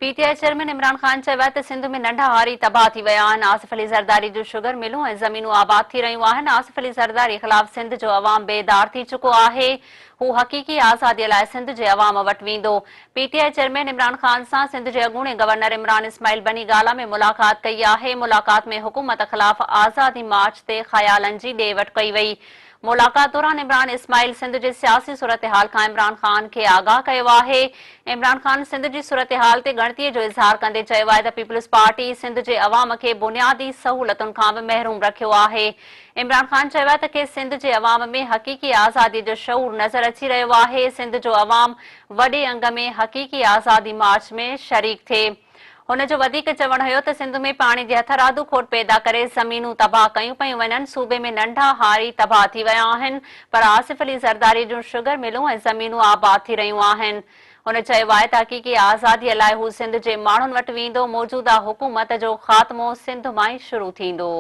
PTI chairman Imran Khan चयो आहे त सिंध में नंढा हारी तबाह थी विया आहिनि। आसिफ अली ज़रदारी जूं शुगर मिलूं ऐं ज़मीनूं आबाद थी रहियूं आहिनि। आसिफ अली ज़रदारी ख़िलाफ़ सिंध जो अवाम बेदार थी चुको आहे। हू हक़ीक़ी आज़ादीअ लाइ सिंध जे अवाम वटि वेंदो। पीटीआई चेयरमैन इमरान खान सां सिंध जे अॻूणे गवर्नर इमरान इस्माइल बनी गाला में मुलाक़ात कई आहे। मुलाक़ात में हुकूमत ख़िलाफ़ आज़ादी मार्च ते ख़यालनि जी ॾे वठि कई वई। मुलाक़ात दौरान इमरान इस्माइल सिंध जे सियासी सूरत-हाल खां इमरान खान खे आगाह कयो आहे। इमरान खान सिंध जी सूरत-हाल ते ॻणतीअ जो इज़हार कंदे चयो आहे त पीपल्स पार्टी सिंध जे अवाम खे बुनियादी सहूलतुनि खां बि महरूम रखियो आहे। इमरान खान चयो आहे त के सिंध जे अवाम में हक़ीक़ी आज़ादीअ जो शऊर नज़र अची रहियो आहे। सिंध जो अवाम वॾे अंग में हक़ीक़ी आज़ादी मार्च में शरीक थिए। हुन जो वधीक चवणु हुयो त सिंध में पाणी जी हथरादू खोट पैदा करे ज़मीनूं तबाह कयूं पयूं वञनि। सूबे में नंढा हारी तबाह थी विया आहिनि, पर आसिफ अली ज़रदारी जूं शुगर मिलूं ऐं ज़मीनूं आबाद थी रहियूं आहिनि। हुन चयो आहे त हक़ीक़ी आज़ादीअ लाइ हू सिंध जे माण्हुनि वटि वेंदो। मौजूदा हुकूमत जो ख़ात्मो सिंध मां ई शुरू थींदो।